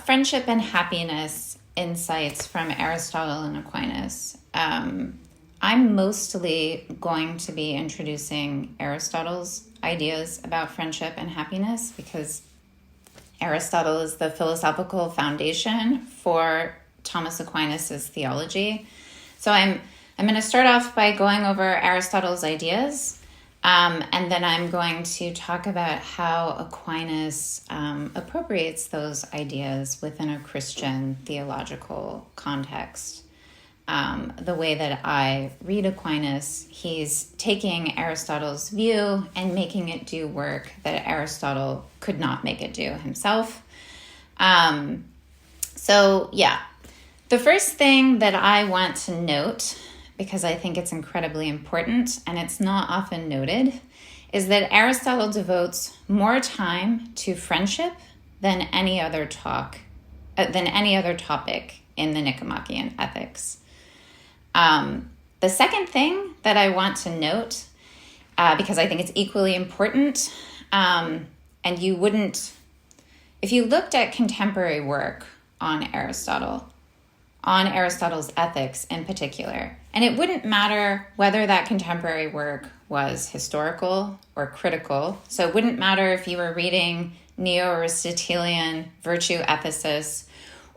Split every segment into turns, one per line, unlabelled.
friendship and happiness insights from Aristotle and Aquinas. I'm mostly going to be introducing Aristotle's ideas about friendship and happiness because Aristotle is the philosophical foundation for Thomas Aquinas' theology. So I'm going to start off by going over Aristotle's ideas, and then I'm going to talk about how Aquinas appropriates those ideas within a Christian theological context. The way that I read Aquinas, he's taking Aristotle's view and making it do work that Aristotle could not make it do himself. The first thing that I want to note, because I think it's incredibly important and it's not often noted, is that Aristotle devotes more time to friendship than any other topic in the Nicomachean Ethics. The second thing that I want to note, because I think it's equally important, and if you looked at contemporary work on Aristotle's ethics in particular, and it wouldn't matter whether that contemporary work was historical or critical. So it wouldn't matter if you were reading Neo-Aristotelian virtue ethicists,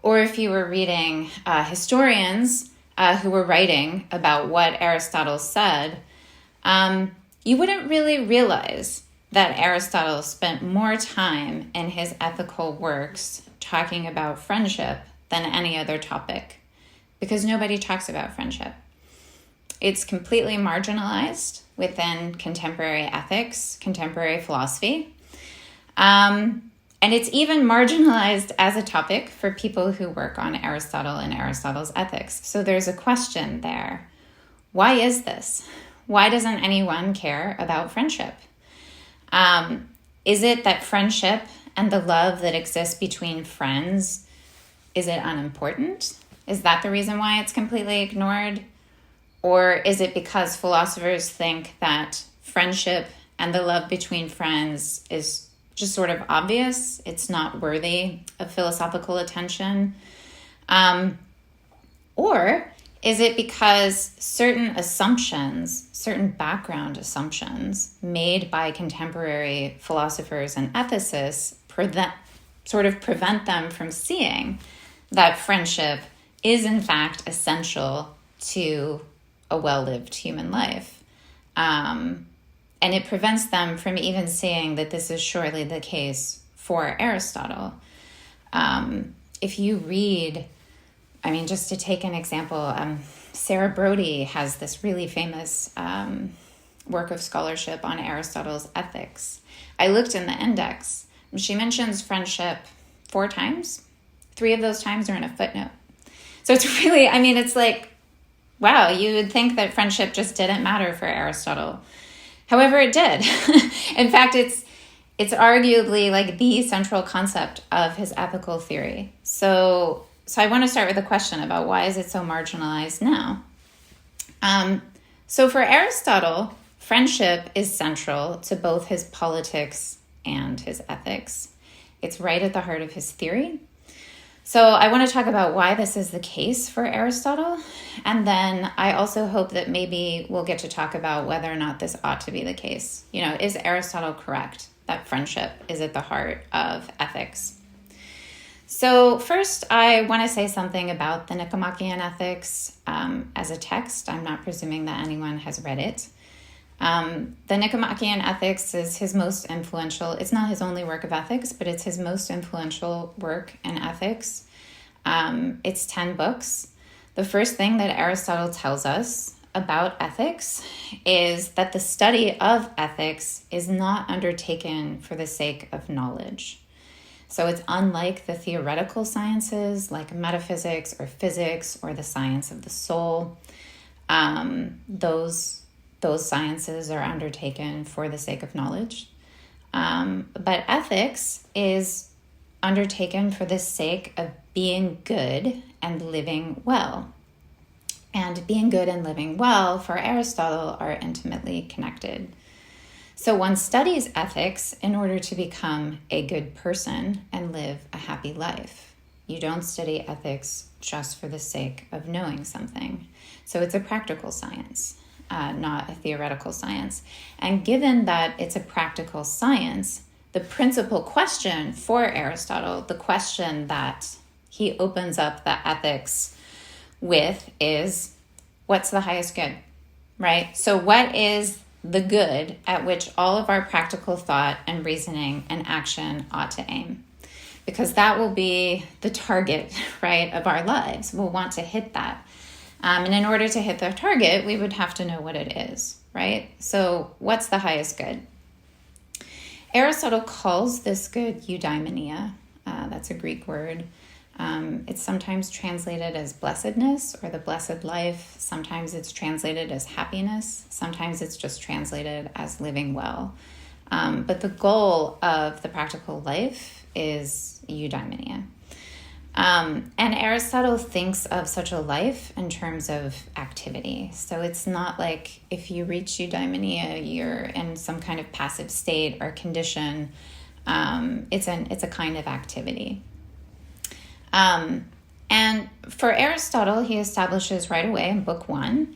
or if you were reading historians who were writing about what Aristotle said, you wouldn't really realize that Aristotle spent more time in his ethical works talking about friendship than any other topic, because nobody talks about friendship. It's completely marginalized within contemporary ethics, contemporary philosophy. And it's even marginalized as a topic for people who work on Aristotle and Aristotle's ethics. So there's a question there. Why is this? Why doesn't anyone care about friendship? Is it that friendship and the love that exists between friends, is it unimportant? Is that the reason why it's completely ignored? Or is it because philosophers think that friendship and the love between friends is just sort of obvious? It's not worthy of philosophical attention? Or is it because certain background assumptions made by contemporary philosophers and ethicists prevent them from seeing that friendship is in fact essential to a well-lived human life? And it prevents them from even seeing that this is surely the case for Aristotle. If you read, just to take an example, Sarah Brody has this really famous work of scholarship on Aristotle's ethics. I looked in the index. She mentions friendship 4 times. 3 of those times are in a footnote. So it's really, it's like, wow, you would think that friendship just didn't matter for Aristotle. However, it did. In fact, it's arguably like the central concept of his ethical theory. So I want to start with a question about why is it so marginalized now? So for Aristotle, friendship is central to both his politics and his ethics. It's right at the heart of his theory. So I want to talk about why this is the case for Aristotle. And then I also hope that maybe we'll get to talk about whether or not this ought to be the case. Is Aristotle correct that friendship is at the heart of ethics? So first, I want to say something about the Nicomachean Ethics as a text. I'm not presuming that anyone has read it. The Nicomachean Ethics is his most influential. It's not his only work of ethics, but it's his most influential work in ethics. It's 10 books. The first thing that Aristotle tells us about ethics is that the study of ethics is not undertaken for the sake of knowledge. So it's unlike the theoretical sciences like metaphysics or physics or the science of the soul. Those sciences are undertaken for the sake of knowledge. But ethics is undertaken for the sake of being good and living well. And being good and living well for Aristotle are intimately connected. So one studies ethics in order to become a good person and live a happy life. You don't study ethics just for the sake of knowing something. So it's a practical science, not a theoretical science. And given that it's a practical science, the principal question for Aristotle, the question that he opens up the ethics with, is what's the highest good, right? So what is the good at which all of our practical thought and reasoning and action ought to aim? Because that will be the target, right, of our lives. We'll want to hit that. And in order to hit the target, we would have to know what it is, right? So what's the highest good? Aristotle calls this good eudaimonia. That's a Greek word. It's sometimes translated as blessedness or the blessed life. Sometimes it's translated as happiness. Sometimes it's just translated as living well. But the goal of the practical life is eudaimonia. And Aristotle thinks of such a life in terms of activity. So it's not like if you reach eudaimonia, you're in some kind of passive state or condition. It's a kind of activity. And for Aristotle, he establishes right away in Book 1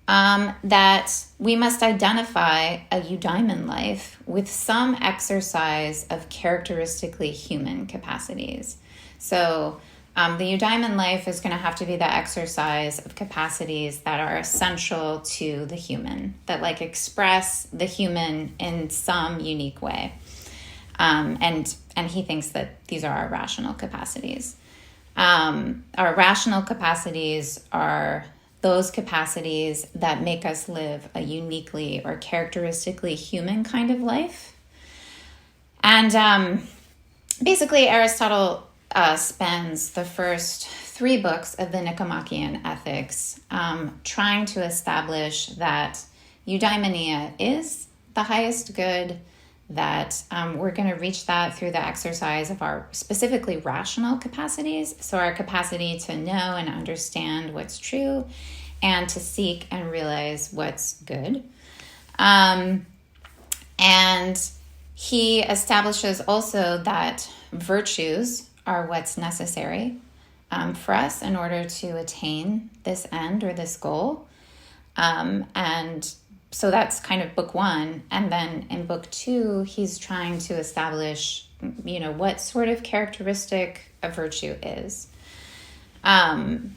that we must identify a eudaimon life with some exercise of characteristically human capacities. So the eudaimon life is going to have to be the exercise of capacities that are essential to the human, that like express the human in some unique way. And he thinks that these are our rational capacities. Our rational capacities are those capacities that make us live a uniquely or characteristically human kind of life. And basically, Aristotle spends the first 3 books of the Nicomachean Ethics trying to establish that eudaimonia is the highest good, that we're going to reach that through the exercise of our specifically rational capacities. So our capacity to know and understand what's true and to seek and realize what's good. And he establishes also that virtues are what's necessary for us in order to attain this end or this goal. And so that's kind of Book 1. And then in Book 2, he's trying to establish, what sort of characteristic a virtue is. Now,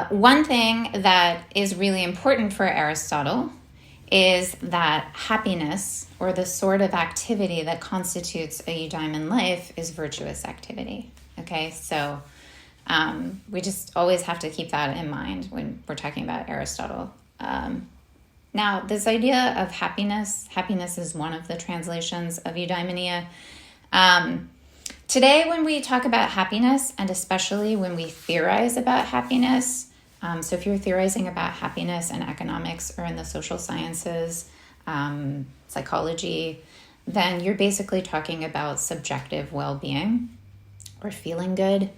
one thing that is really important for Aristotle is that happiness, or the sort of activity that constitutes a eudaimon life, is virtuous activity. Okay, so we just always have to keep that in mind when we're talking about Aristotle. Now, this idea of happiness is one of the translations of eudaimonia. Today, when we talk about happiness, and especially when we theorize about happiness, so if you're theorizing about happiness in economics or in the social sciences, psychology, then you're basically talking about subjective well-being or feeling good.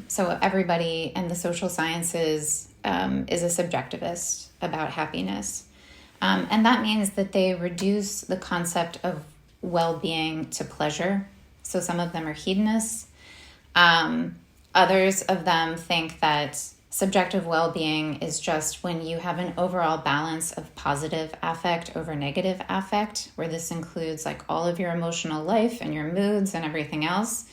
So everybody in the social sciences is a subjectivist about happiness. And that means that they reduce the concept of well-being to pleasure. So some of them are hedonists. Others of them think that subjective well-being is just when you have an overall balance of positive affect over negative affect, where this includes like all of your emotional life and your moods and everything else.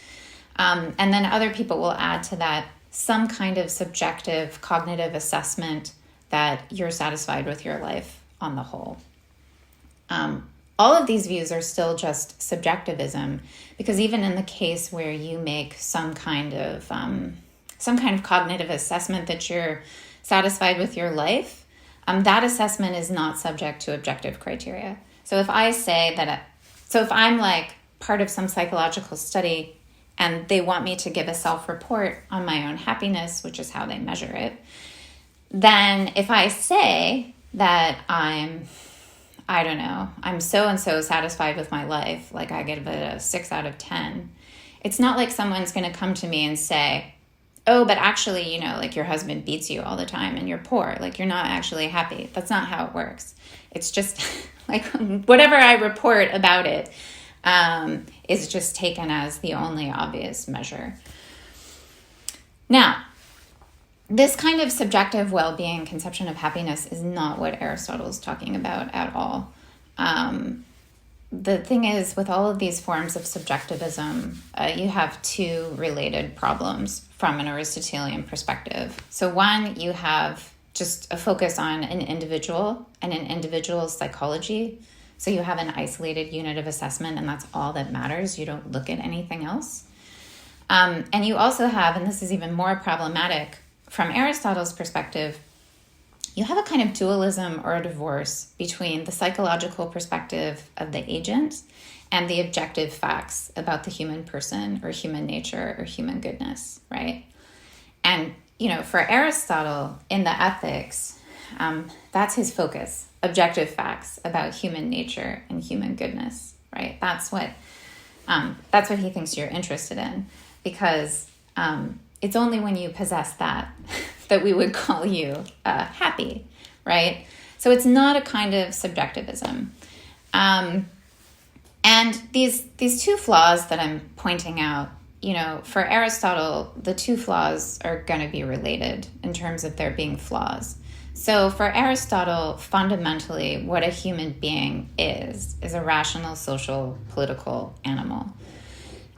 And then other people will add to that some kind of subjective cognitive assessment that you're satisfied with your life on the whole. All of these views are still just subjectivism, because even in the case where you make some kind of cognitive assessment that you're satisfied with your life, that assessment is not subject to objective criteria. So if I say that, if I'm like part of some psychological study and they want me to give a self-report on my own happiness, which is how they measure it, then if I say that I'm so-and-so satisfied with my life, like I give it a 6 out of 10, it's not like someone's going to come to me and say, oh, but actually, like your husband beats you all the time and you're poor, like you're not actually happy. That's not how it works. It's just like whatever I report about it is just taken as the only obvious measure. Now, this kind of subjective well-being conception of happiness is not what Aristotle is talking about at all. The thing is, with all of these forms of subjectivism, you have two related problems from an Aristotelian perspective. So one, you have just a focus on an individual and an individual's psychology. So you have an isolated unit of assessment, and that's all that matters. You don't look at anything else. And you also have, and this is even more problematic from Aristotle's perspective, you have a kind of dualism or a divorce between the psychological perspective of the agent and the objective facts about the human person or human nature or human goodness, right? And, for Aristotle in the Ethics, that's his focus, objective facts about human nature and human goodness, right? That's what he thinks you're interested in, because it's only when you possess that we would call you happy, right? So it's not a kind of subjectivism. And these two flaws that I'm pointing out, for Aristotle, the two flaws are going to be related in terms of there being flaws. So for Aristotle, fundamentally, what a human being is a rational, social, political animal.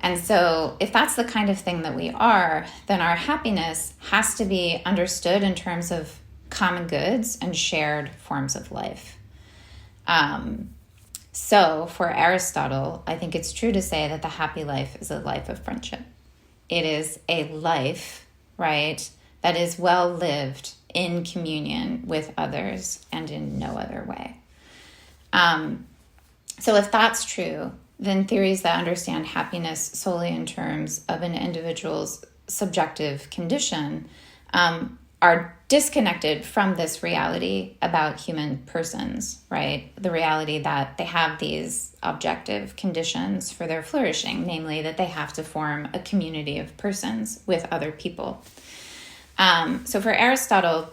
And so if that's the kind of thing that we are, then our happiness has to be understood in terms of common goods and shared forms of life. So for Aristotle, I think it's true to say that the happy life is a life of friendship. It is a life, right, that is well lived in communion with others and in no other way. So if that's true, then theories that understand happiness solely in terms of an individual's subjective condition are disconnected from this reality about human persons, right? The reality that they have these objective conditions for their flourishing, namely that they have to form a community of persons with other people. So for Aristotle,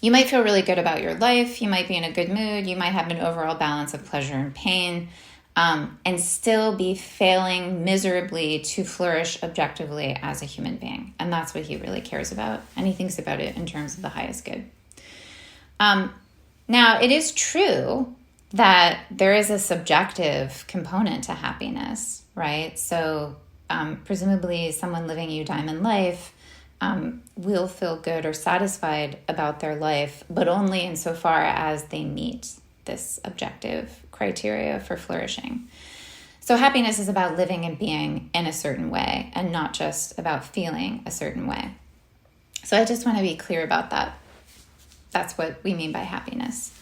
you might feel really good about your life, you might be in a good mood, you might have an overall balance of pleasure and pain, and still be failing miserably to flourish objectively as a human being. And that's what he really cares about. And he thinks about it in terms of the highest good. Now, it is true that there is a subjective component to happiness, right? So presumably someone living eudaimon life will feel good or satisfied about their life, but only insofar as they meet this objective criteria for flourishing. So happiness is about living and being in a certain way and not just about feeling a certain way. So I just want to be clear about that. That's what we mean by happiness.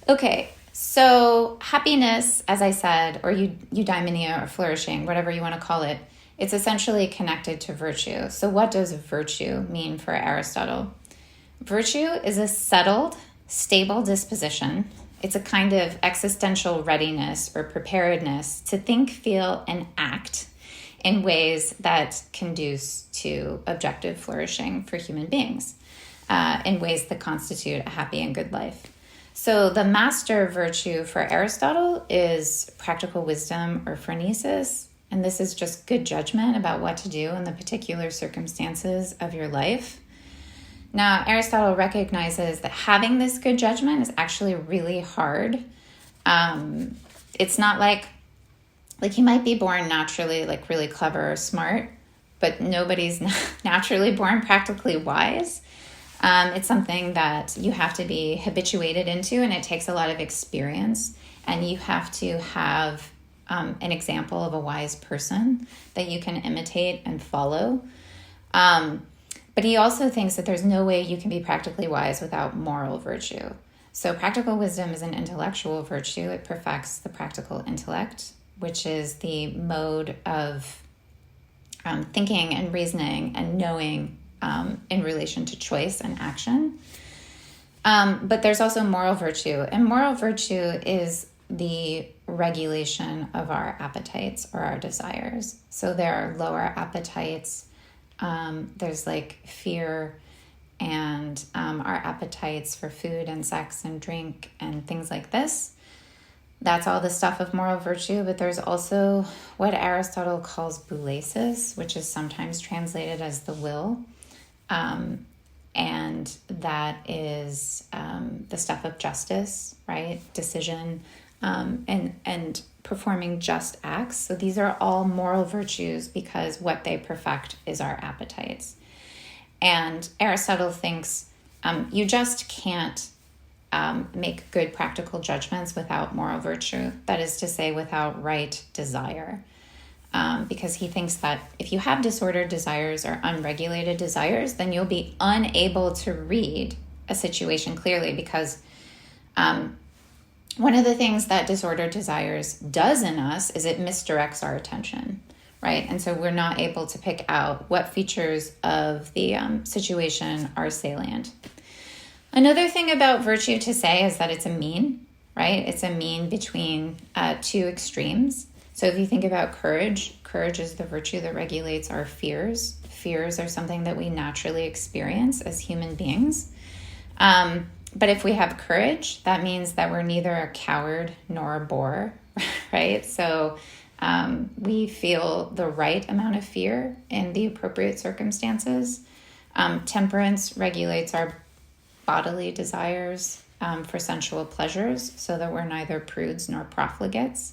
Okay, so happiness, as I said, or eudaimonia or flourishing, whatever you want to call it, it's essentially connected to virtue. So what does virtue mean for Aristotle? Virtue is a settled, stable disposition. It's a kind of existential readiness or preparedness to think, feel, and act in ways that conduce to objective flourishing for human beings, in ways that constitute a happy and good life. So the master virtue for Aristotle is practical wisdom or phronesis, and this is just good judgment about what to do in the particular circumstances of your life. Now, Aristotle recognizes that having this good judgment is actually really hard. It's not like you might be born naturally, like really clever or smart, but nobody's naturally born practically wise. It's something that you have to be habituated into, and it takes a lot of experience, and you have to have an example of a wise person that you can imitate and follow. But he also thinks that there's no way you can be practically wise without moral virtue. So practical wisdom is an intellectual virtue. It perfects the practical intellect, which is the mode of thinking and reasoning and knowing in relation to choice and action. But there's also moral virtue. And moral virtue is the regulation of our appetites or our desires. So there are lower appetites. There's like fear and our appetites for food and sex and drink and things like this. That's all the stuff of moral virtue, but there's also what Aristotle calls boulesis, which is sometimes translated as the will. And that is the stuff of justice, right? Decision, and performing just acts. So these are all moral virtues because what they perfect is our appetites. And Aristotle thinks you just can't make good practical judgments without moral virtue. That is to say, without right desire. Because he thinks that if you have disordered desires or unregulated desires, then you'll be unable to read a situation clearly, because one of the things that disordered desires does in us is it misdirects our attention, right? And so we're not able to pick out what features of the situation are salient. Another thing about virtue to say is that it's a mean, right? It's a mean between two extremes. So if you think about courage is the virtue that regulates our fears. Fears are something that we naturally experience as human beings. But if we have courage, that means that we're neither a coward nor a bore, right? So we feel the right amount of fear in the appropriate circumstances. Temperance regulates our bodily desires for sensual pleasures so that we're neither prudes nor profligates.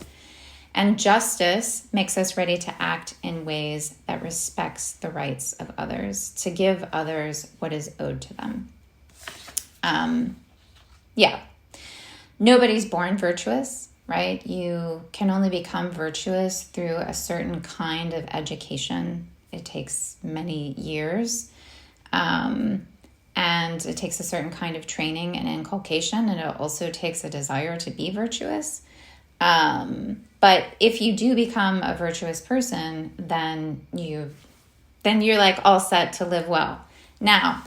And justice makes us ready to act in ways that respects the rights of others, to give others what is owed to them. Nobody's born virtuous, right? You can only become virtuous through a certain kind of education. It takes many years. And it takes a certain kind of training and inculcation, and it also takes a desire to be virtuous. But if you do become a virtuous person, then you're like all set to live well. Now,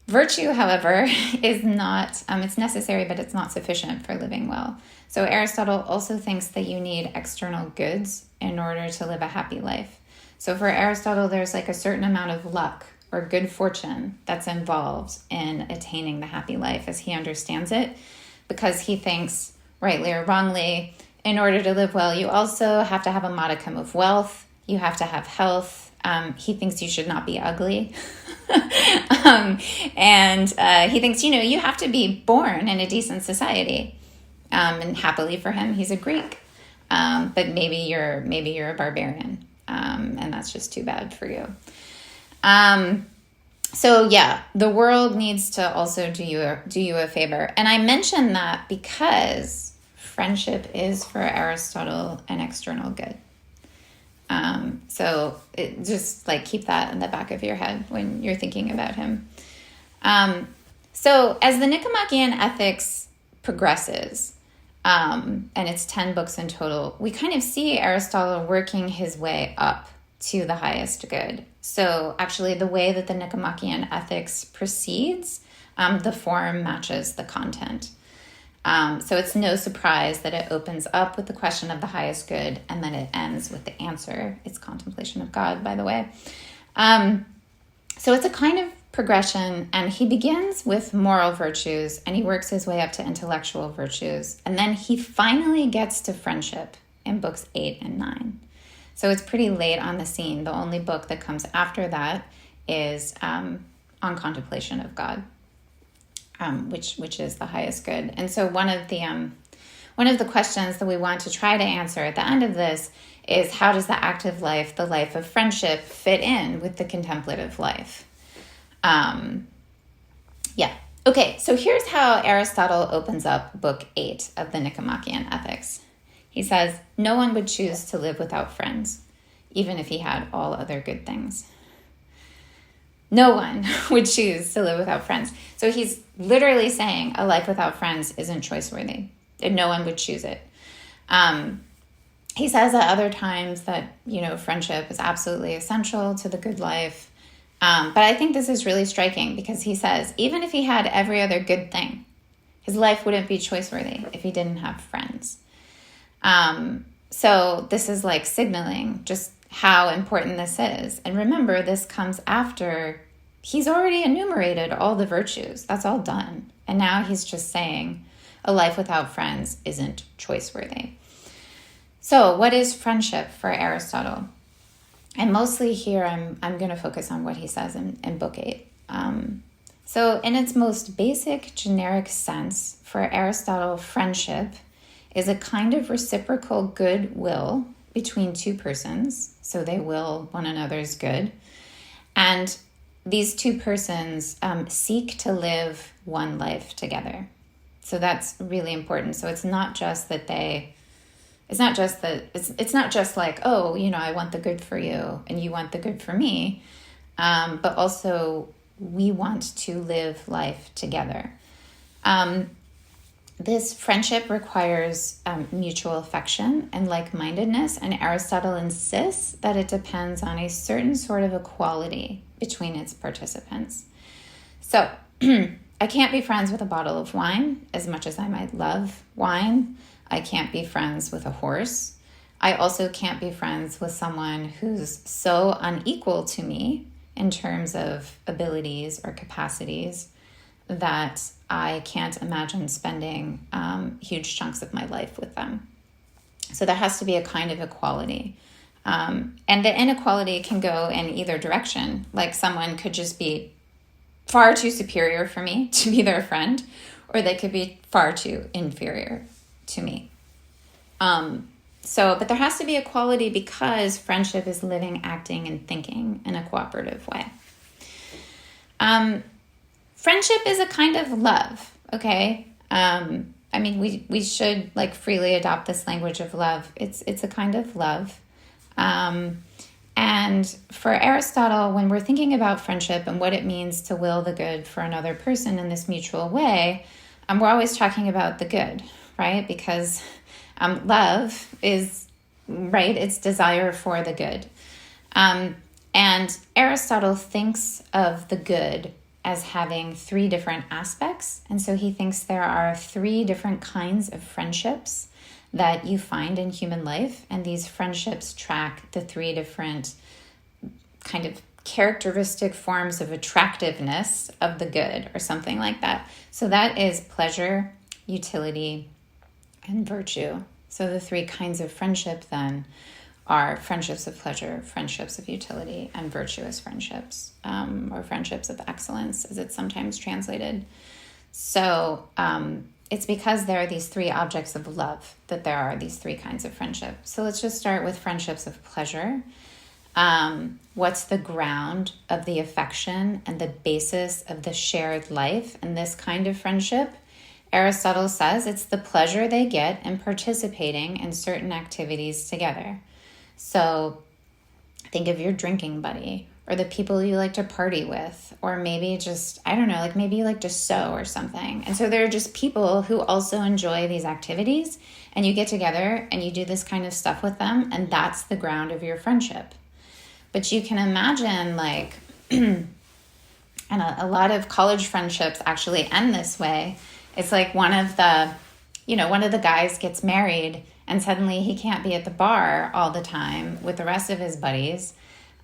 virtue, however, is not, it's necessary, but it's not sufficient for living well. So Aristotle also thinks that you need external goods in order to live a happy life. So for Aristotle, there's like a certain amount of luck or good fortune that's involved in attaining the happy life as he understands it, because he thinks, rightly or wrongly, in order to live well, you also have to have a modicum of wealth. You have to have health. He thinks you should not be ugly. And he thinks, you have to be born in a decent society. And happily for him, he's a Greek. But maybe you're a barbarian. And that's just too bad for you. The world needs to also do you a favor. And I mention that because friendship is for Aristotle an external good. So just like keep that in the back of your head when you're thinking about him. So as the Nicomachean Ethics progresses, and it's 10 books in total, we kind of see Aristotle working his way up to the highest good. So actually the way that the Nicomachean Ethics proceeds, the form matches the content. So it's no surprise that it opens up with the question of the highest good, and then it ends with the answer. It's contemplation of God, by the way. So it's a kind of progression, and he begins with moral virtues, and he works his way up to intellectual virtues, and then he finally gets to friendship in books 8 and 9. So it's pretty late on the scene. The only book that comes after that is On Contemplation of God. Which is the highest good. And so one of the questions that we want to try to answer at the end of this is, how does the active life, the life of friendship, fit in with the contemplative life? Okay, so here's how Aristotle opens up book 8 of the Nicomachean Ethics. He says, no one would choose to live without friends, even if he had all other good things. No one would choose to live without friends. So he's literally saying a life without friends isn't choice-worthy, and no one would choose it. He says at other times that, friendship is absolutely essential to the good life. But I think this is really striking because he says, even if he had every other good thing, his life wouldn't be choice-worthy if he didn't have friends. So this is like signaling just how important this is. And remember, this comes after he's already enumerated all the virtues. That's all done. And now he's just saying, a life without friends isn't choice-worthy. So what is friendship for Aristotle? And mostly here, I'm going to focus on what he says in Book 8. So in its most basic generic sense, for Aristotle, friendship is a kind of reciprocal goodwill between two persons. So they will one another's good. And these two persons seek to live one life together. So that's really important. So it's not just that it's not just like, oh, I want the good for you and you want the good for me. But also we want to live life together. This friendship requires mutual affection and like-mindedness, and Aristotle insists that it depends on a certain sort of equality between its participants. So I can't be friends with a bottle of wine as much as I might love wine. I can't be friends with a horse. I also can't be friends with someone who's so unequal to me in terms of abilities or capacities that I can't imagine spending huge chunks of my life with them. So there has to be a kind of equality. And the inequality can go in either direction. Like someone could just be far too superior for me to be their friend, or they could be far too inferior to me. But there has to be equality because friendship is living, acting, and thinking in a cooperative way. Friendship is a kind of love, okay? We should freely adopt this language of love. It's a kind of love. And for Aristotle, when we're thinking about friendship and what it means to will the good for another person in this mutual way, we're always talking about the good, right? Because love is, right, it's desire for the good. And Aristotle thinks of the good as having three different aspects. And so he thinks there are three different kinds of friendships that you find in human life. And these friendships track the three different kind of characteristic forms of attractiveness of the good or something like that. So that is pleasure, utility, and virtue. So the three kinds of friendship then are friendships of pleasure, friendships of utility, and virtuous friendships, or friendships of excellence, as it's sometimes translated. So it's because there are these three objects of love that there are these three kinds of friendship. So let's just start with friendships of pleasure. What's the ground of the affection and the basis of the shared life in this kind of friendship? Aristotle says it's the pleasure they get in participating in certain activities together. So think of your drinking buddy or the people you like to party with, or maybe just, I don't know, maybe you like to sew or something. And so there are just people who also enjoy these activities, and you get together and you do this kind of stuff with them, and that's the ground of your friendship. But you can imagine and a lot of college friendships actually end this way. It's like one of the guys gets married and suddenly he can't be at the bar all the time with the rest of his buddies.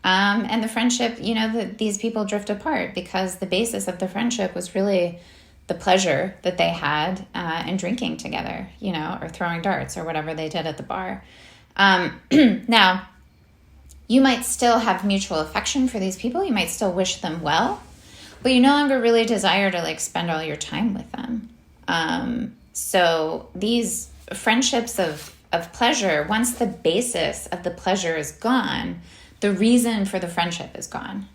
And the friendship, these people drift apart because the basis of the friendship was really the pleasure that they had in drinking together, or throwing darts or whatever they did at the bar. Now, you might still have mutual affection for these people. You might still wish them well, but you no longer really desire to spend all your time with them. So these friendships of pleasure, once the basis of the pleasure is gone, the reason for the friendship is gone.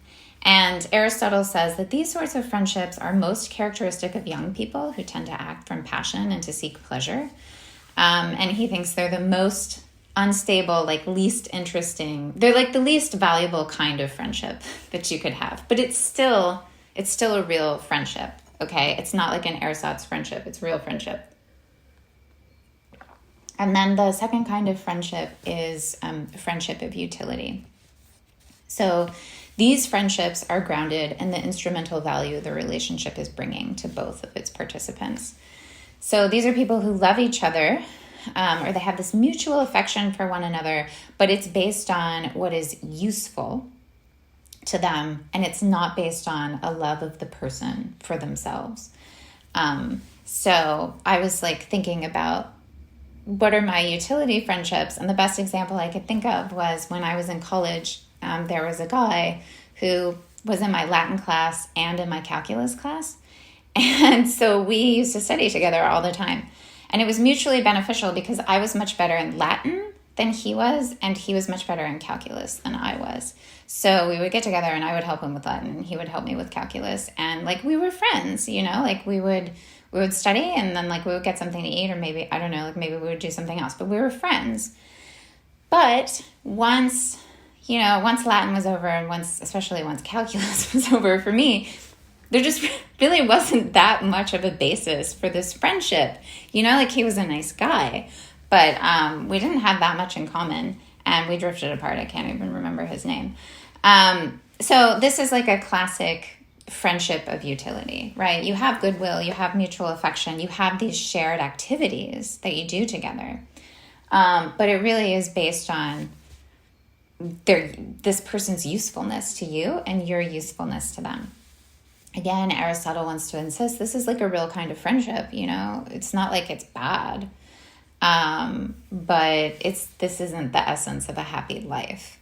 And Aristotle says that these sorts of friendships are most characteristic of young people who tend to act from passion and to seek pleasure. And he thinks they're the most unstable, least interesting. They're the least valuable kind of friendship that you could have. But it's still a real friendship, okay? It's not like an ersatz friendship. It's real friendship. And then the second kind of friendship is friendship of utility. So these friendships are grounded in the instrumental value the relationship is bringing to both of its participants. So these are people who love each other, or they have this mutual affection for one another, but it's based on what is useful to them, and it's not based on a love of the person for themselves. So I was like thinking about what are my utility friendships? And the best example I could think of was when I was in college, there was a guy who was in my Latin class and in my calculus class. And so we used to study together all the time. And it was mutually beneficial because I was much better in Latin than he was, and he was much better in calculus than I was. So we would get together and I would help him with Latin and he would help me with calculus. And like we were friends, you know, like we would study and then like we would get something to eat, or maybe, I don't know, like maybe we would do something else, but we were friends. But once Latin was over and especially once calculus was over for me, there just really wasn't that much of a basis for this friendship. You know, like he was a nice guy, but we didn't have that much in common and we drifted apart. I can't even remember his name. So this is like a classic friendship of utility, right? You have goodwill, you have mutual affection, you have these shared activities that you do together. But it really is based on this person's usefulness to you and your usefulness to them. Again, Aristotle wants to insist this is like a real kind of friendship, you know? It's not like it's bad, but this isn't the essence of a happy life.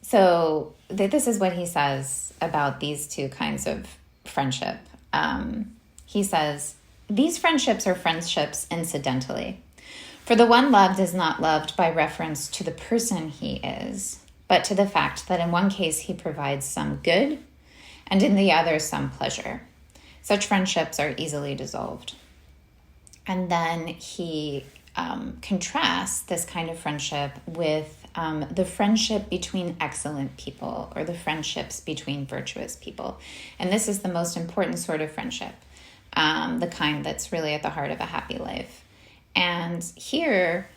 So this is what he says about these two kinds of friendship. He says, these friendships are friendships incidentally. For the one loved is not loved by reference to the person he is, but to the fact that in one case he provides some good, and in the other some pleasure. Such friendships are easily dissolved. And then he contrasts this kind of friendship with the friendship between excellent people, or the friendships between virtuous people. And this is the most important sort of friendship, the kind that's really at the heart of a happy life. And here,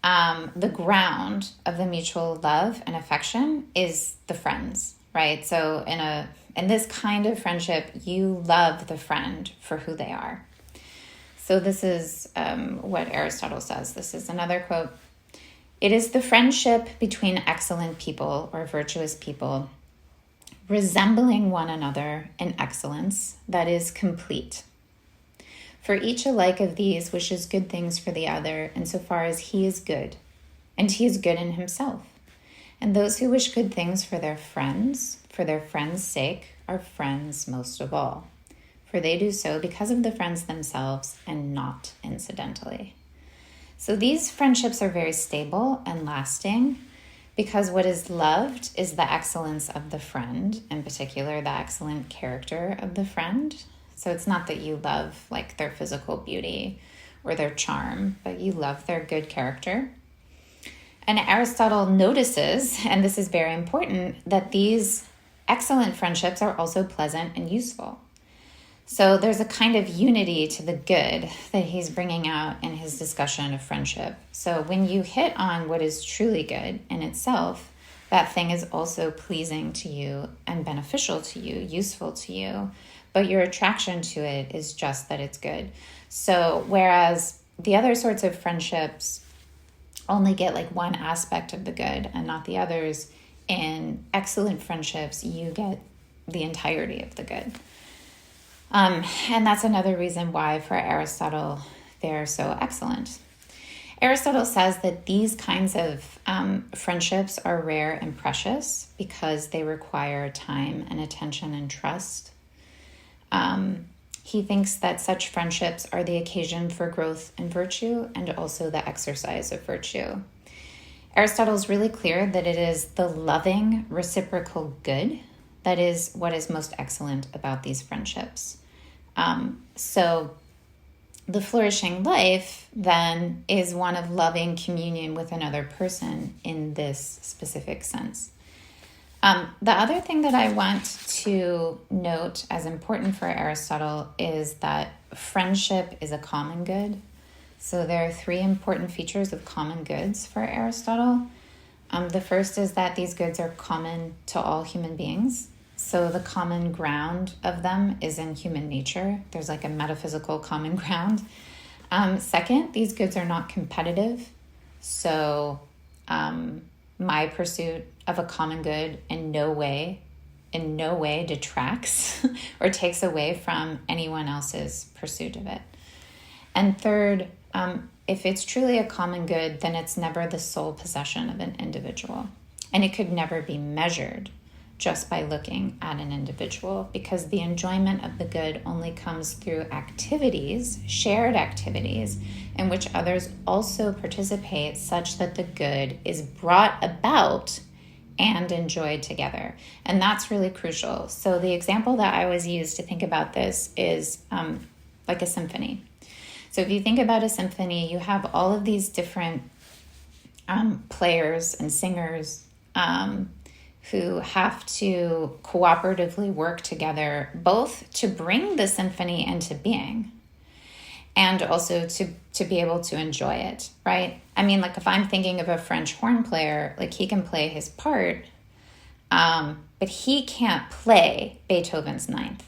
the ground of the mutual love and affection is the friends, right? So in this kind of friendship, you love the friend for who they are. So this is what Aristotle says. This is another quote. It is the friendship between excellent people or virtuous people, resembling one another in excellence, that is complete. For each alike of these wishes good things for the other, insofar as he is good, and he is good in himself. And those who wish good things for their friends' sake, are friends most of all. For they do so because of the friends themselves and not incidentally. So these friendships are very stable and lasting because what is loved is the excellence of the friend, in particular, the excellent character of the friend. So it's not that you love like their physical beauty or their charm, but you love their good character. And Aristotle notices, and this is very important, that these excellent friendships are also pleasant and useful. So there's a kind of unity to the good that he's bringing out in his discussion of friendship. So when you hit on what is truly good in itself, that thing is also pleasing to you and beneficial to you, useful to you, but your attraction to it is just that it's good. So whereas the other sorts of friendships only get like one aspect of the good and not the others, in excellent friendships, you get the entirety of the good. And that's another reason why for Aristotle, they're so excellent. Aristotle says that these kinds of friendships are rare and precious because they require time and attention and trust. He thinks that such friendships are the occasion for growth in virtue and also the exercise of virtue. Aristotle's really clear that it is the loving reciprocal good that is what is most excellent about these friendships. So the flourishing life then is one of loving communion with another person in this specific sense. The other thing that I want to note as important for Aristotle is that friendship is a common good. So there are three important features of common goods for Aristotle. The first is that these goods are common to all human beings. So the common ground of them is in human nature. There's like a metaphysical common ground. Second, these goods are not competitive. So my pursuit of a common good in no way in no way detracts or takes away from anyone else's pursuit of it. And third, if it's truly a common good, then it's never the sole possession of an individual. And it could never be measured just by looking at an individual, because the enjoyment of the good only comes through activities, shared activities, in which others also participate, such that the good is brought about and enjoyed together. And that's really crucial. So the example that I always use to think about this is like a symphony. So if you think about a symphony, you have all of these different players and singers who have to cooperatively work together, both to bring the symphony into being and also to be able to enjoy it, right? I mean, like if I'm thinking of a French horn player, like he can play his part, but he can't play Beethoven's Ninth,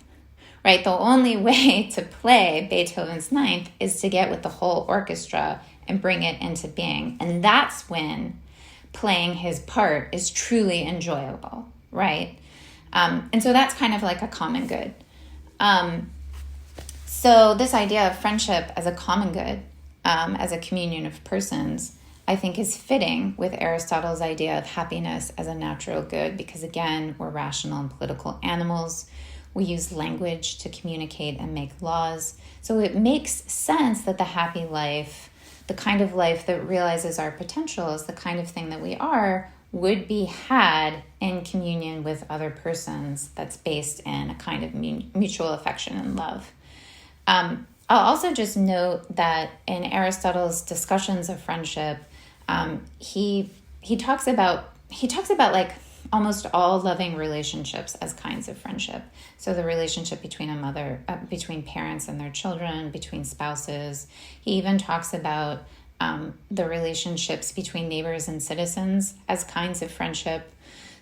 right? The only way to play Beethoven's Ninth is to get with the whole orchestra and bring it into being. And that's when playing his part is truly enjoyable, right? And so that's kind of like a common good. So this idea of friendship as a common good, as a communion of persons, I think is fitting with Aristotle's idea of happiness as a natural good, because again, we're rational and political animals. We use language to communicate and make laws. So it makes sense that the happy life, the kind of life that realizes our potential is the kind of thing that we are, would be had in communion with other persons that's based in a kind of mutual affection and love. I'll also just note that in Aristotle's discussions of friendship, he talks about like almost all loving relationships as kinds of friendship. So the relationship between between parents and their children, between spouses. He even talks about the relationships between neighbors and citizens as kinds of friendship.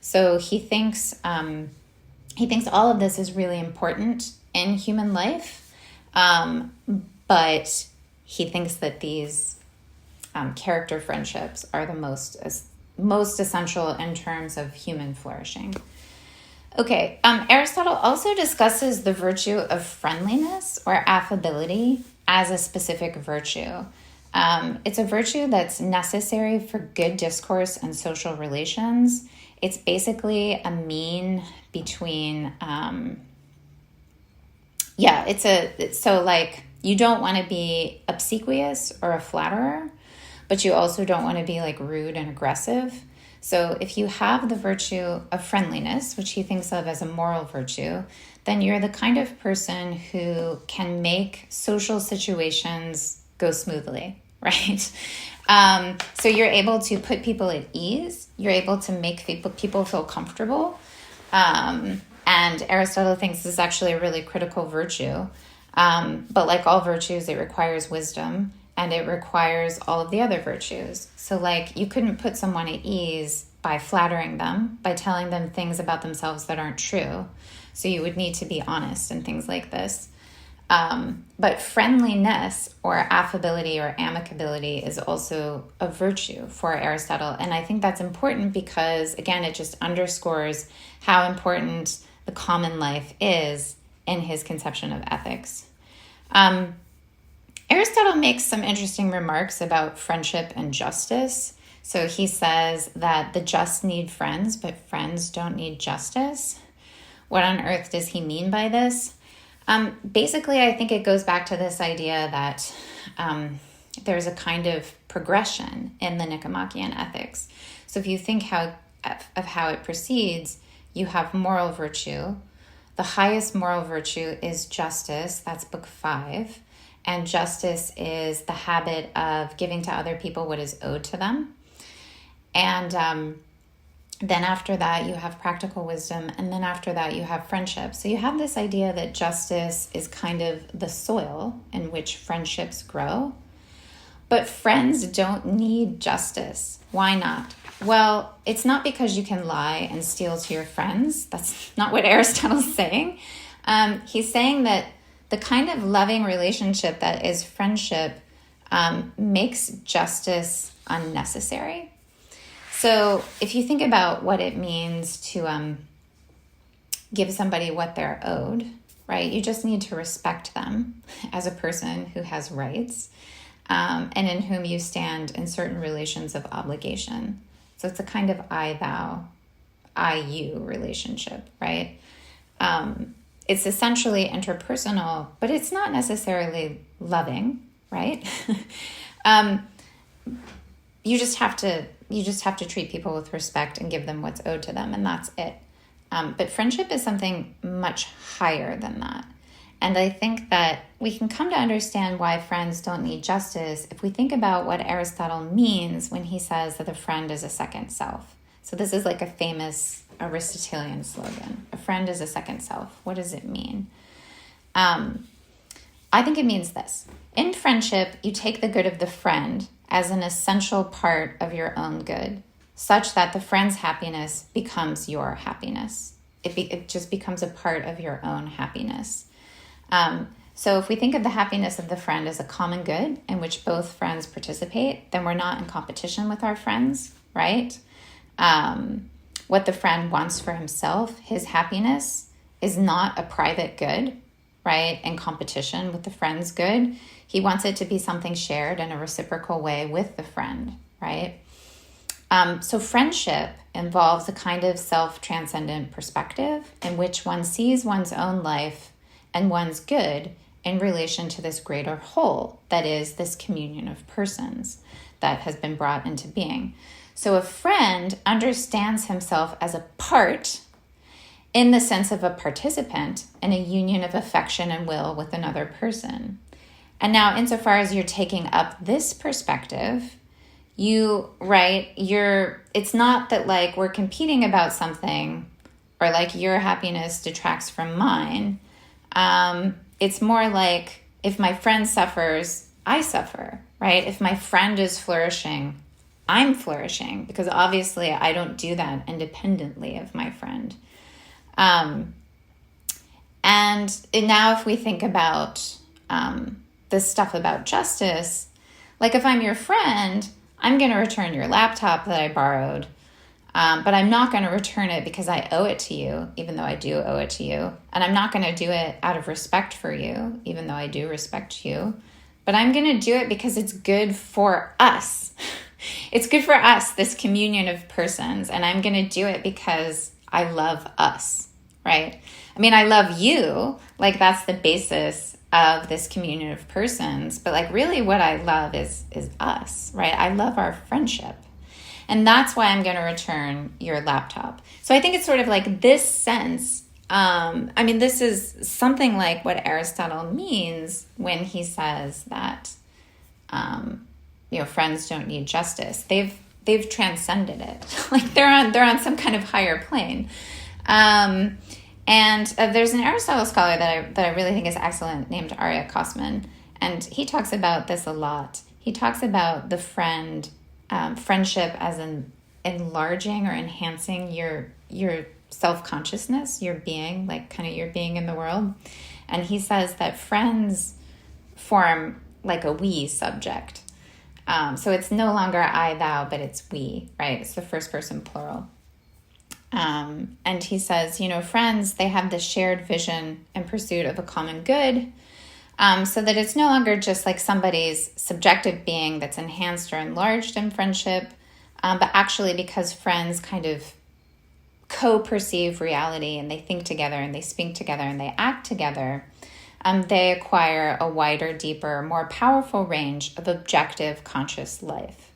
So he thinks all of this is really important in human life, but he thinks that these character friendships are the most essential in terms of human flourishing. Okay, Aristotle also discusses the virtue of friendliness or affability as a specific virtue. It's a virtue that's necessary for good discourse and social relations. It's basically a mean between, so like you don't want to be obsequious or a flatterer, but you also don't want to be like rude and aggressive. So if you have the virtue of friendliness, which he thinks of as a moral virtue, then you're the kind of person who can make social situations go smoothly, right? So you're able to put people at ease. You're able to make people feel comfortable. And Aristotle thinks this is actually a really critical virtue. But like all virtues, it requires wisdom. And it requires all of the other virtues. So like you couldn't put someone at ease by flattering them, by telling them things about themselves that aren't true. So you would need to be honest and things like this. But friendliness or affability or amicability is also a virtue for Aristotle. And I think that's important because, again, it just underscores how important the common life is in his conception of ethics. Aristotle makes some interesting remarks about friendship and justice. So he says that the just need friends, but friends don't need justice. What on earth does he mean by this? Basically, I think it goes back to this idea that there's a kind of progression in the Nicomachean Ethics. So if you think of how it proceeds, you have moral virtue. The highest moral virtue is justice. That's book 5. And justice is the habit of giving to other people what is owed to them. And then after that, you have practical wisdom. And then after that, you have friendship. So you have this idea that justice is kind of the soil in which friendships grow. But friends don't need justice. Why not? Well, it's not because you can lie and steal to your friends. That's not what Aristotle's saying. He's saying that the kind of loving relationship that is friendship makes justice unnecessary. So if you think about what it means to give somebody what they're owed, right? You just need to respect them as a person who has rights, and in whom you stand in certain relations of obligation. So it's a kind of I-thou, I-you relationship, right? It's essentially interpersonal, but it's not necessarily loving, right? You just have to treat people with respect and give them what's owed to them, and that's it. But friendship is something much higher than that. And I think that we can come to understand why friends don't need justice if we think about what Aristotle means when he says that a friend is a second self. So this is like a famous Aristotelian slogan. A friend is a second self. What does it mean? I think it means this. In friendship, you take the good of the friend as an essential part of your own good, such that the friend's happiness becomes your happiness. It just becomes a part of your own happiness. So if we think of the happiness of the friend as a common good in which both friends participate, then we're not in competition with our friends, right? What the friend wants for himself, his happiness, is not a private good, right? In competition with the friend's good. He wants it to be something shared in a reciprocal way with the friend, right? So friendship involves a kind of self-transcendent perspective in which one sees one's own life and one's good in relation to this greater whole, that is, this communion of persons that has been brought into being. So a friend understands himself as a part in the sense of a participant in a union of affection and will with another person. And now, insofar as you're taking up this perspective, it's not that like we're competing about something or like your happiness detracts from mine. It's more like if my friend suffers, I suffer, right? If my friend is flourishing, I'm flourishing, because obviously I don't do that independently of my friend. And now if we think about this stuff about justice, like if I'm your friend, I'm going to return your laptop that I borrowed, but I'm not going to return it because I owe it to you, even though I do owe it to you. And I'm not going to do it out of respect for you, even though I do respect you. But I'm going to do it because it's good for us. It's good for us, this communion of persons. And I'm going to do it because I love us, right? I mean, I love you. Like, that's the basis of this communion of persons. But like, really what I love is us, right? I love our friendship. And that's why I'm going to return your laptop. So I think it's sort of like this sense. This is something like what Aristotle means when he says that, friends don't need justice. They've transcended it. Like they're on some kind of higher plane. There's an Aristotle scholar that I really think is excellent named Arya Kosman, and he talks about this a lot. He talks about the friendship as an enlarging or enhancing your self-consciousness, your being, like kind of your being in the world. And he says that friends form like a we subject. So it's no longer I, thou, but it's we, right? It's the first person plural. And he says, friends, they have this shared vision and pursuit of a common good, so that it's no longer just like somebody's subjective being that's enhanced or enlarged in friendship, but actually because friends kind of co-perceive reality and they think together and they speak together and they act together, they acquire a wider, deeper, more powerful range of objective conscious life.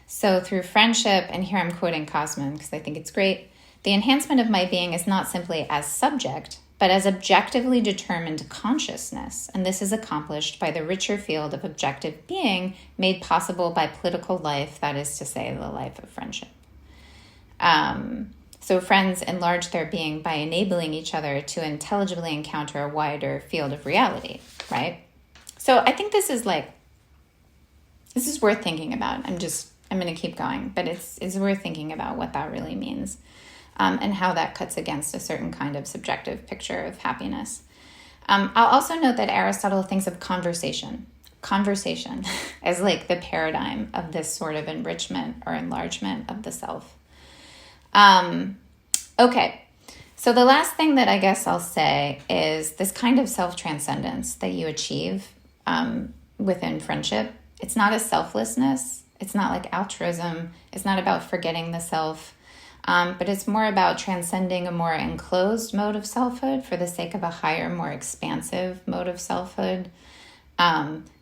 So through friendship, and here I'm quoting Kosman because I think it's great, the enhancement of my being is not simply as subject, but as objectively determined consciousness. And this is accomplished by the richer field of objective being made possible by political life, that is to say, the life of friendship. So friends enlarge their being by enabling each other to intelligibly encounter a wider field of reality, right? So I think this is worth thinking about. I'm going to keep going, but it's worth thinking about what that really means. And how that cuts against a certain kind of subjective picture of happiness. I'll also note that Aristotle thinks of conversation as like the paradigm of this sort of enrichment or enlargement of the self. Okay, So the last thing that I guess I'll say is this kind of self-transcendence that you achieve within friendship. It's not a selflessness. It's not like altruism. It's not about forgetting the self. But it's more about transcending a more enclosed mode of selfhood for the sake of a higher, more expansive mode of selfhood.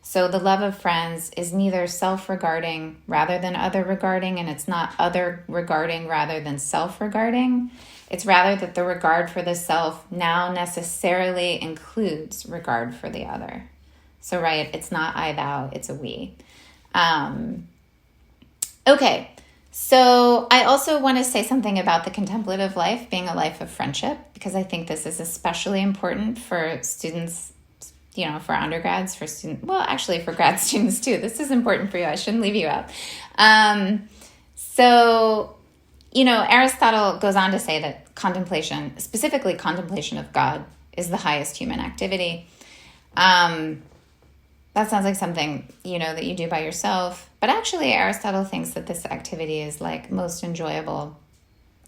So the love of friends is neither self-regarding rather than other-regarding, and it's not other-regarding rather than self-regarding. It's rather that the regard for the self now necessarily includes regard for the other. So, right, it's not I, thou, it's a we. Okay, so I also want to say something about the contemplative life being a life of friendship, because I think this is especially important for students, for undergrads, for grad students too. This is important for you. I shouldn't leave you out. Aristotle goes on to say that contemplation, specifically contemplation of God, is the highest human activity. That sounds like something, that you do by yourself. But actually, Aristotle thinks that this activity is like most enjoyable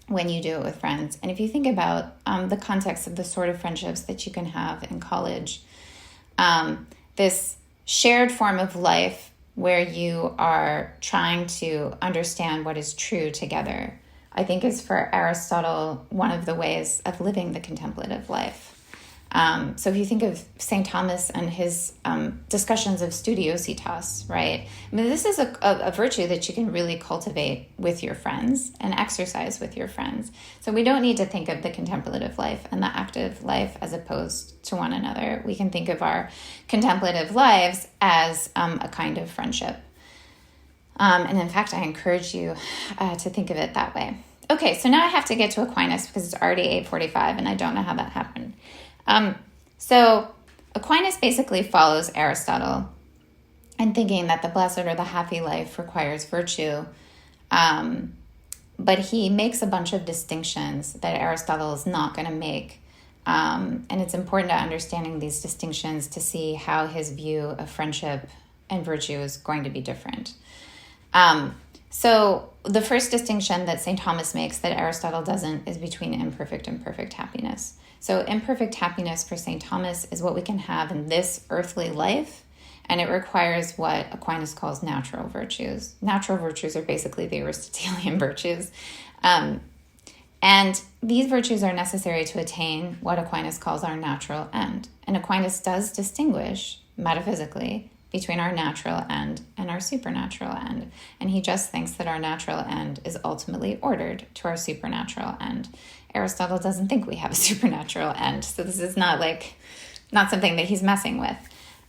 when you do it with friends. And if you think about the context of the sort of friendships that you can have in college, this shared form of life where you are trying to understand what is true together, I think is for Aristotle one of the ways of living the contemplative life. So if you think of St. Thomas and his discussions of studiositas, right? I mean, this is a virtue that you can really cultivate with your friends and exercise with your friends. So we don't need to think of the contemplative life and the active life as opposed to one another. We can think of our contemplative lives as a kind of friendship. And in fact, I encourage you to think of it that way. Okay, so now I have to get to Aquinas because it's already 8:45 and I don't know how that happened. So Aquinas basically follows Aristotle in thinking that the blessed or the happy life requires virtue. But he makes a bunch of distinctions that Aristotle is not going to make. And it's important to understanding these distinctions to see how his view of friendship and virtue is going to be different. So the first distinction that St. Thomas makes that Aristotle doesn't is between imperfect and perfect happiness. So imperfect happiness for St. Thomas is what we can have in this earthly life, and it requires what Aquinas calls natural virtues. Natural virtues are basically the Aristotelian virtues. And these virtues are necessary to attain what Aquinas calls our natural end. And Aquinas does distinguish metaphysically between our natural end and our supernatural end. And he just thinks that our natural end is ultimately ordered to our supernatural end. Aristotle doesn't think we have a supernatural end. So this is not something that he's messing with.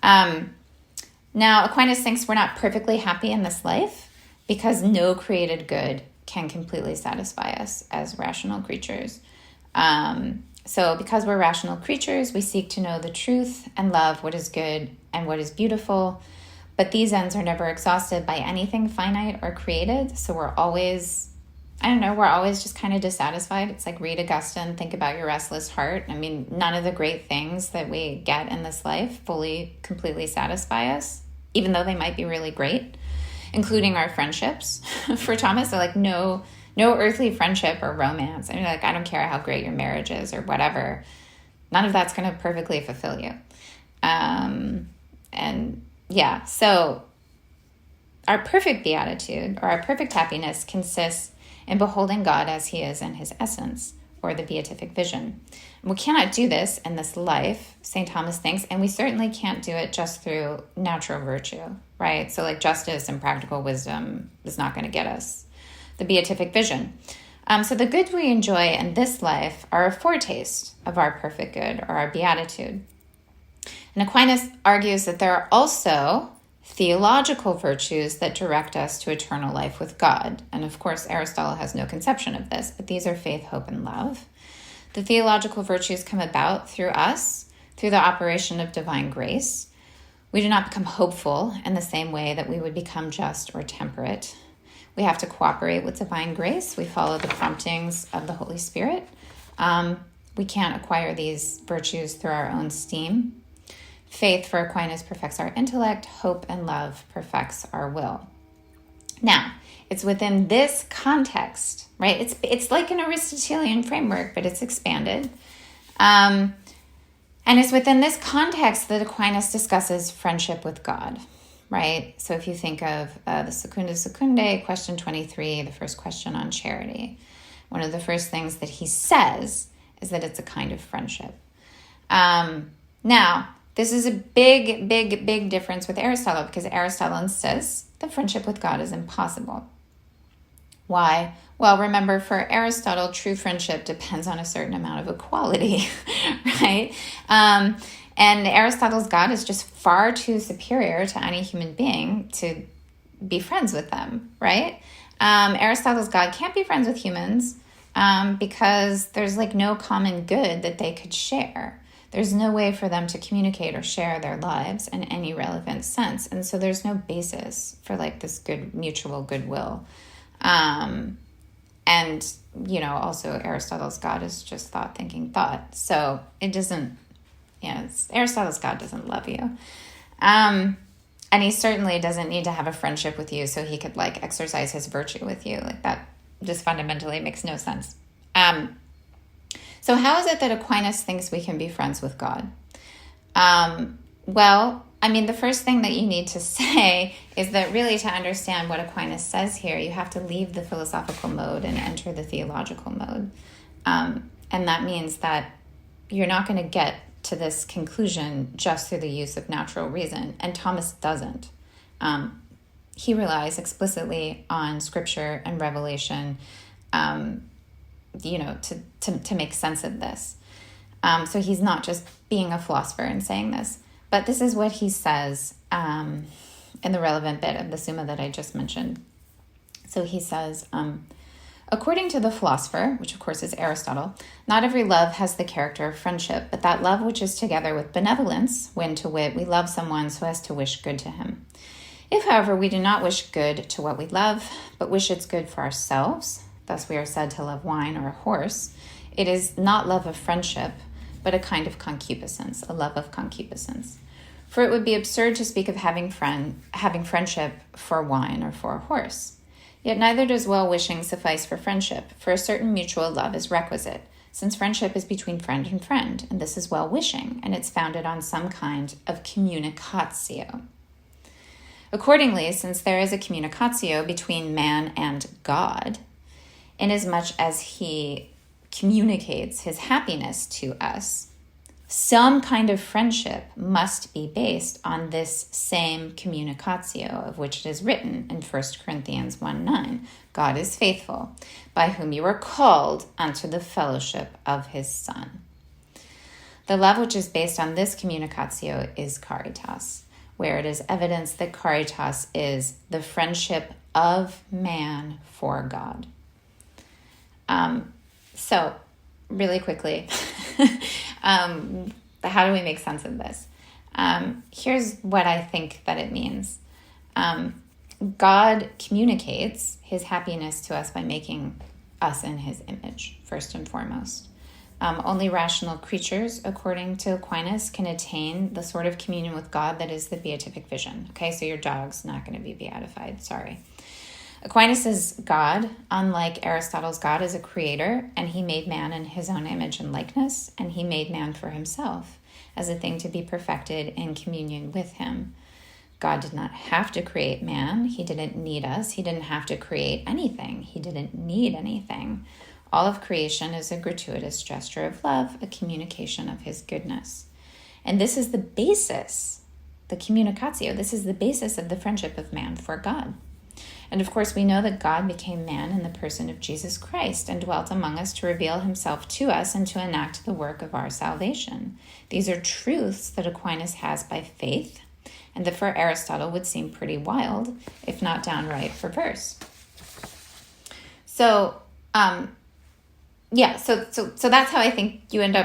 Now, Aquinas thinks we're not perfectly happy in this life because no created good can completely satisfy us as rational creatures. So because we're rational creatures, we seek to know the truth and love what is good and what is beautiful. But these ends are never exhausted by anything finite or created. So we're always just kind of dissatisfied. It's like read Augustine, think about your restless heart. I mean, none of the great things that we get in this life fully, completely satisfy us, even though they might be really great, including our friendships. For Thomas, they're like, no earthly friendship or romance. I mean, like, I don't care how great your marriage is or whatever. None of that's going to perfectly fulfill you. So our perfect beatitude or our perfect happiness consists in beholding God as he is in his essence, or the beatific vision. And we cannot do this in this life, St. Thomas thinks, and we certainly can't do it just through natural virtue, right? So like justice and practical wisdom is not going to get us the beatific vision. So the goods we enjoy in this life are a foretaste of our perfect good or our beatitude. And Aquinas argues that there are also theological virtues that direct us to eternal life with God. And of course, Aristotle has no conception of this, but these are faith, hope, and love. The theological virtues come about through us, through the operation of divine grace. We do not become hopeful in the same way that we would become just or temperate. We have to cooperate with divine grace. We follow the promptings of the Holy Spirit. We can't acquire these virtues through our own steam. Faith, for Aquinas, perfects our intellect. Hope and love perfects our will. Now, It's within this context, right? It's like an Aristotelian framework, but it's expanded. And it's within this context that Aquinas discusses friendship with God, right? So if you think of the Secunda Secundae, question 23, the first question on charity, one of the first things that he says is that it's a kind of friendship. Now, this is a big, big, big difference with Aristotle, because Aristotle insists that friendship with God is impossible. Why? Well, remember, for Aristotle, true friendship depends on a certain amount of equality, right? And Aristotle's God is just far too superior to any human being to be friends with them, right? Aristotle's God can't be friends with humans because there's like no common good that they could share. There's no way for them to communicate or share their lives in any relevant sense. And so there's no basis for like this good mutual goodwill. And, you know, also Aristotle's God is just thought, thinking, thought. So it doesn't, Aristotle's God doesn't love you. And he certainly doesn't need to have a friendship with you so he could like exercise his virtue with you. Like that just fundamentally makes no sense. So how is it that Aquinas thinks we can be friends with God? Well, I mean, the first thing that you need to say is that really to understand what Aquinas says here, you have to leave the philosophical mode and enter the theological mode. And that means that you're not going to get to this conclusion just through the use of natural reason. And Thomas doesn't. He relies explicitly on scripture and revelation, to make sense of this. So he's not just being a philosopher and saying this. But this is what he says in the relevant bit of the Summa that I just mentioned. So he says, according to the philosopher, which of course is Aristotle, not every love has the character of friendship, but that love which is together with benevolence, when, to wit, we love someone so as to wish good to him. If, however, we do not wish good to what we love, but wish its good for ourselves, thus we are said to love wine or a horse, it is not love of friendship, but a kind of concupiscence, a love of concupiscence. For it would be absurd to speak of having friendship for wine or for a horse. Yet neither does well-wishing suffice for friendship, for a certain mutual love is requisite, since friendship is between friend, and this is well-wishing, and it's founded on some kind of communicatio. Accordingly, since there is a communicatio between man and God, inasmuch as he communicates his happiness to us, some kind of friendship must be based on this same communicatio, of which it is written in 1 Corinthians 1:9, God is faithful, by whom you are called unto the fellowship of his Son. The love which is based on this communicatio is caritas, where it is evidence that caritas is the friendship of man for God. So, really quickly, how do we make sense of this? Here's what I think that it means. God communicates his happiness to us by making us in his image, first and foremost. Only rational creatures, according to Aquinas, can attain the sort of communion with God that is the beatific vision. Okay, so your dog's not going to be beatified, sorry. Aquinas' God, unlike Aristotle's God, is a creator, and he made man in his own image and likeness, and he made man for himself as a thing to be perfected in communion with him. God did not have to create man. He didn't need us. He didn't have to create anything. He didn't need anything. All of creation is a gratuitous gesture of love, a communication of his goodness. And this is the basis, the communicatio, this is the basis of the friendship of man for God. And of course, we know that God became man in the person of Jesus Christ and dwelt among us to reveal himself to us and to enact the work of our salvation. These are truths that Aquinas has by faith, and that for Aristotle would seem pretty wild, if not downright perverse. So, so that's how I think you end up